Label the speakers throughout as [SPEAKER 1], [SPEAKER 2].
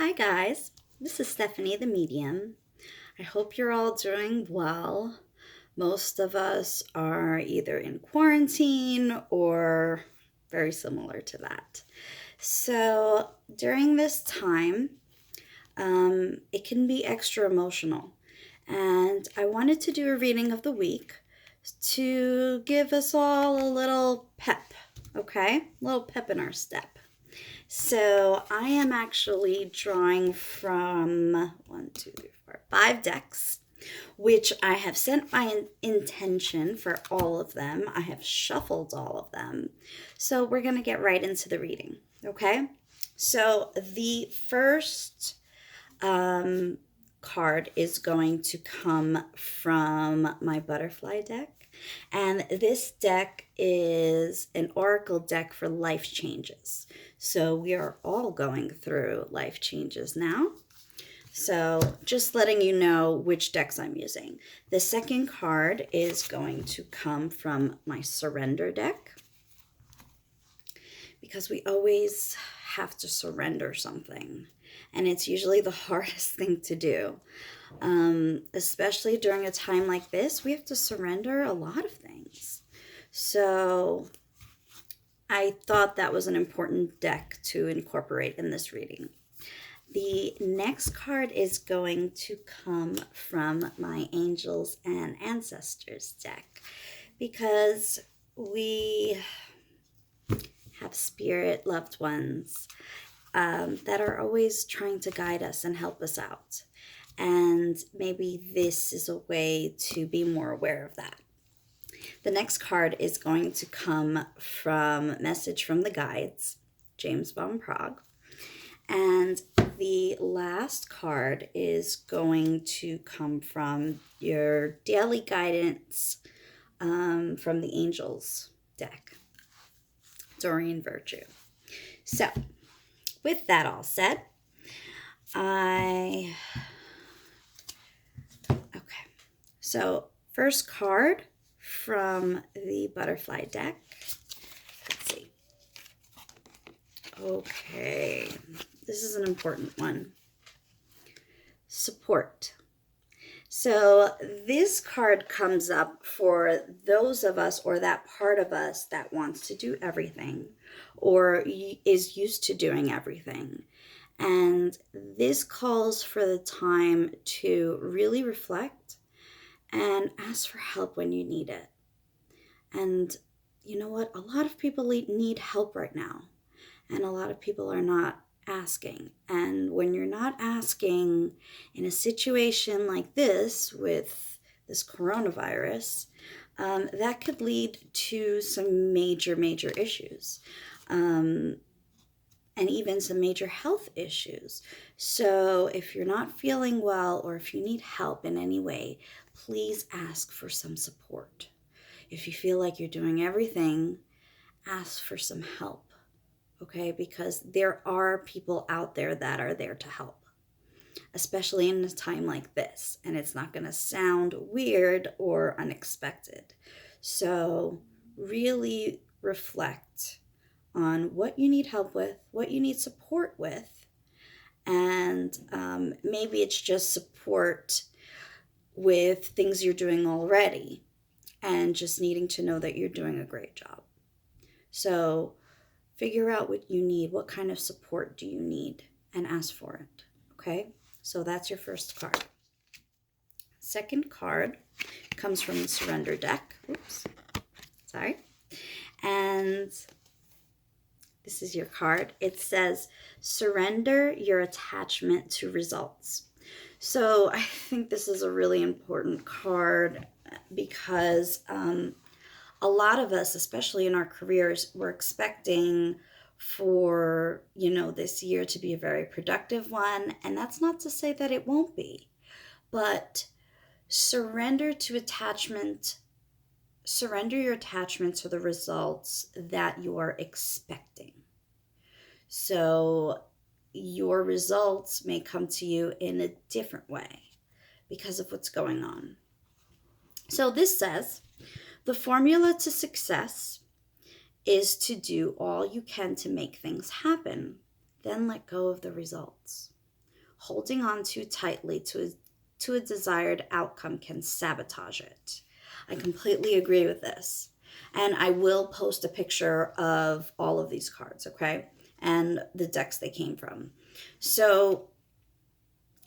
[SPEAKER 1] Hi, guys. This is Stephanie the Medium. I hope you're all doing well. Most of us are either in quarantine or very similar to that. So, during this time, it can be extra emotional. And I wanted to do a reading of the week to give us all a little pep, okay? A little pep in our step. So I am actually drawing from 5 decks, which I have sent my intention for all of them. I have shuffled all of them. So we're going to get right into the reading, okay? So the first card is going to come from my butterfly deck. And this deck is an oracle deck for life changes. So we are all going through life changes now. So just letting you know which decks I'm using. The second card is going to come from my surrender deck, because we always have to surrender something. And it's usually the hardest thing to do. Especially during a time like this, we have to surrender a lot of things. So I thought that was an important deck to incorporate in this reading. The next card is going to come from my Angels and Ancestors deck, because we have spirit loved ones that are always trying to guide us and help us out. And maybe this is a way to be more aware of that. The next card is going to come from Message from the Guides, James Van Praagh. And the last card is going to come from your daily guidance from the Angels deck, Doreen Virtue. So, with that all said, so first card from the butterfly deck. Let's see. Okay, this is an important one. Support. So this card comes up for those of us, or that part of us that wants to do everything or is used to doing everything. And this calls for the time to really reflect and ask for help when you need it. And you know what? A lot of people need help right now, and a lot of people are not asking. And when you're not asking in a situation like this with this coronavirus, that could lead to some major issues. And even some major health issues. So if you're not feeling well, or if you need help in any way, please ask for some support. If you feel like you're doing everything, ask for some help, okay? Because there are people out there that are there to help, especially in a time like this. And it's not going to sound weird or unexpected. So really reflect on what you need help with, what you need support with, and maybe it's just support with things you're doing already and just needing to know that you're doing a great job. So figure out what you need, what kind of support do you need, and ask for it, okay? So that's your first card. Second card comes from the Surrender deck. Oops, sorry. And this is your card. It says, surrender your attachment to results. So I think this is a really important card because a lot of us, especially in our careers, we're expecting for, this year to be a very productive one. And that's not to say that it won't be, but surrender your attachment to the results that you are expecting. So your results may come to you in a different way because of what's going on. So this says, the formula to success is to do all you can to make things happen, then let go of the results. Holding on too tightly to a desired outcome can sabotage it. I completely agree with this. And I will post a picture of all of these cards, okay? And the decks they came from. So,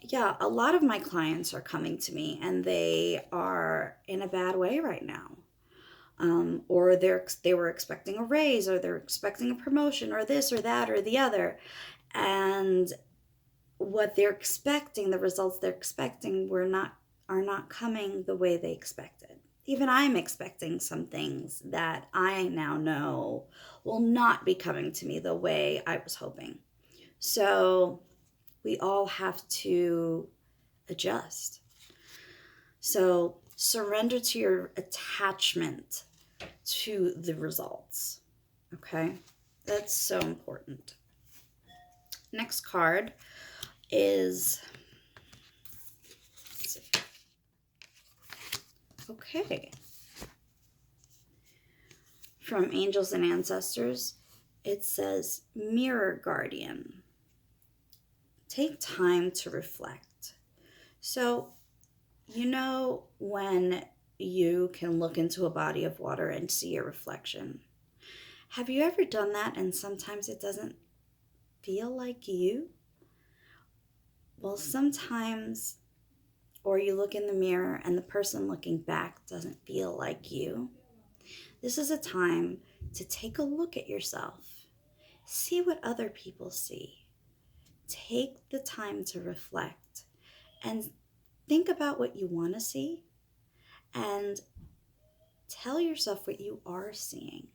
[SPEAKER 1] yeah, a lot of my clients are coming to me and they are in a bad way right now. Or they were expecting a raise, or they're expecting a promotion, or this or that or the other. And what they're expecting, the results they're expecting, are not coming the way they expected. Even I'm expecting some things that I now know will not be coming to me the way I was hoping. So we all have to adjust. So surrender to your attachment to the results. Okay? That's so important. Next card is, let's see. Okay. From Angels and Ancestors, it says, Mirror Guardian. Take time to reflect. So, you know when you can look into a body of water and see a reflection? Have you ever done that and sometimes it doesn't feel like you? Well, sometimes, or you look in the mirror and the person looking back doesn't feel like you. This is a time to take a look at yourself. See what other people see. Take the time to reflect and think about what you want to see and tell yourself what you are seeing.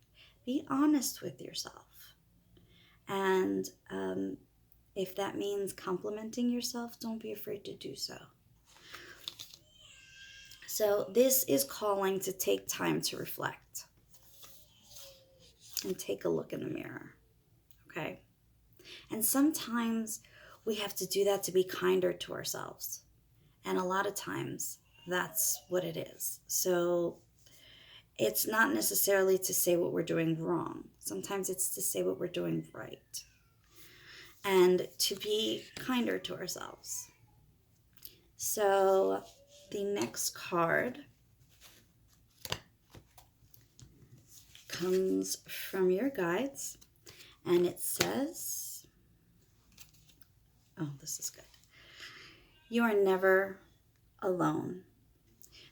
[SPEAKER 1] Be honest with yourself. And if that means complimenting yourself, don't be afraid to do so. So this is calling to take time to reflect and take a look in the mirror, okay? And sometimes we have to do that to be kinder to ourselves. And a lot of times that's what it is. So it's not necessarily to say what we're doing wrong. Sometimes it's to say what we're doing right. And to be kinder to ourselves. So the next card comes from your guides, and it says, oh, this is good. You are never alone.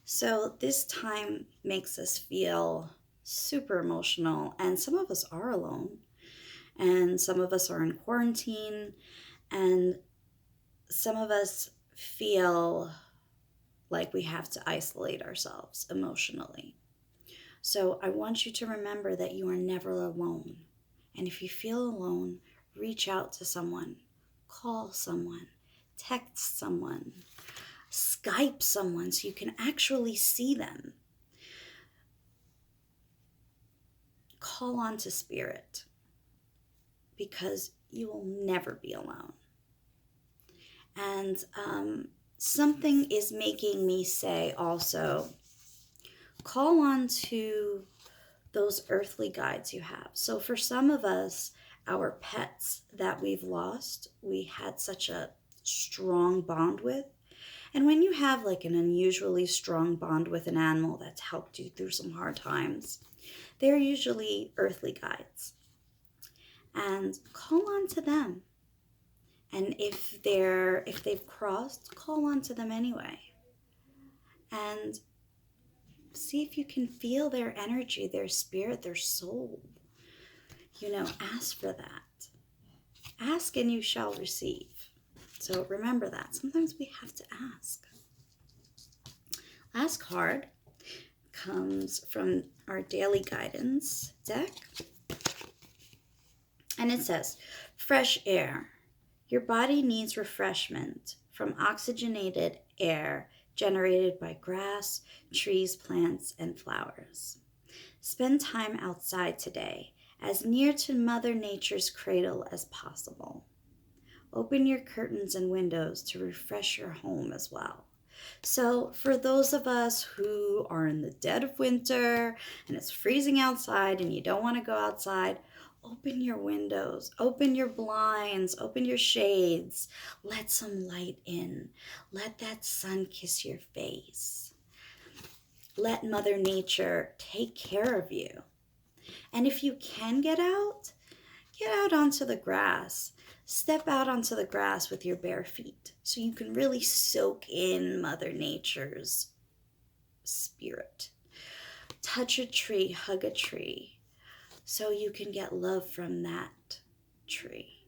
[SPEAKER 1] So this time makes us feel super emotional, and some of us are alone, and some of us are in quarantine, and some of us feel like we have to isolate ourselves emotionally. So I want you to remember that you are never alone. And if you feel alone, reach out to someone, call someone, text someone, Skype someone so you can actually see them. Call on to Spirit because you will never be alone. And something is making me say also, call on to those earthly guides you have. So for some of us, our pets that we've lost, we had such a strong bond with. And when you have like an unusually strong bond with an animal that's helped you through some hard times, they're usually earthly guides. And call on to them. And if they've crossed, call on to them anyway. And see if you can feel their energy, their spirit, their soul. Ask for that. Ask and you shall receive. So remember that. Sometimes we have to ask. Last card comes from our daily guidance deck. And it says, fresh air. Your body needs refreshment from oxygenated air generated by grass, trees, plants, and flowers. Spend time outside today, as near to Mother Nature's cradle as possible. Open your curtains and windows to refresh your home as well. So for those of us who are in the dead of winter and it's freezing outside and you don't want to go outside, Open your windows, open your blinds, open your shades. Let some light in. Let that sun kiss your face. Let Mother Nature take care of you. And if you can get out onto the grass. Step out onto the grass with your bare feet so you can really soak in Mother Nature's spirit. Touch a tree, hug a tree, so you can get love from that tree.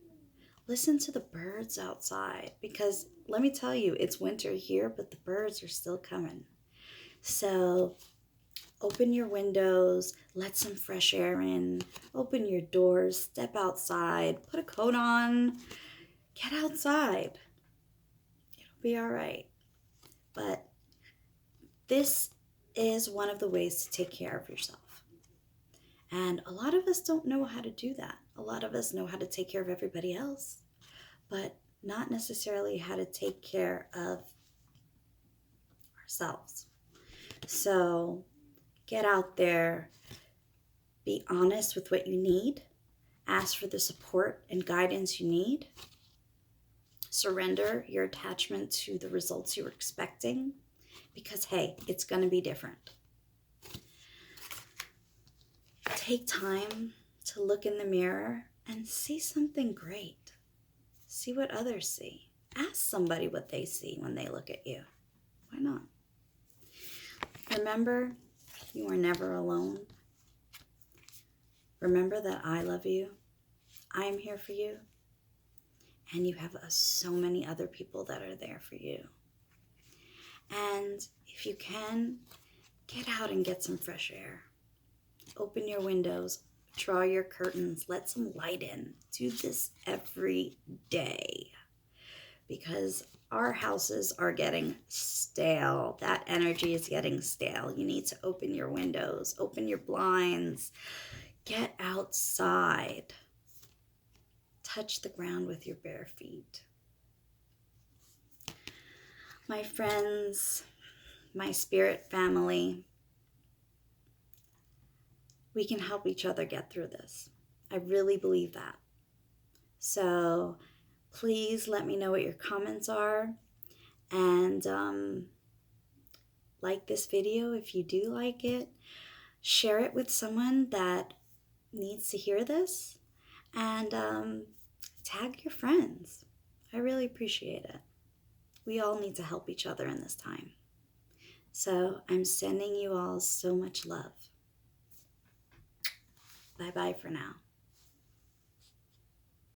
[SPEAKER 1] Listen to the birds outside, because let me tell you, it's winter here, but the birds are still coming. So open your windows, let some fresh air in, open your doors, step outside, put a coat on, get outside. It'll be all right. But this is one of the ways to take care of yourself. And a lot of us don't know how to do that. A lot of us know how to take care of everybody else, but not necessarily how to take care of ourselves. So get out there, be honest with what you need, ask for the support and guidance you need, surrender your attachment to the results you were expecting, because hey, it's going to be different. Take time to look in the mirror and see something great. See what others see. Ask somebody what they see when they look at you. Why not? Remember, you are never alone. Remember that I love you. I am here for you. And you have so many other people that are there for you. And if you can, get out and get some fresh air. Open your windows, draw your curtains, let some light in. Do this every day, because our houses are getting stale. That energy is getting stale. You need to open your windows, open your blinds, get outside. Touch the ground with your bare feet. My friends, my spirit family, we can help each other get through this. I really believe that. So please let me know what your comments are, and like this video if you do like it. Share it with someone that needs to hear this, and tag your friends. I really appreciate it. We all need to help each other in this time. So I'm sending you all so much love. Bye-bye for now.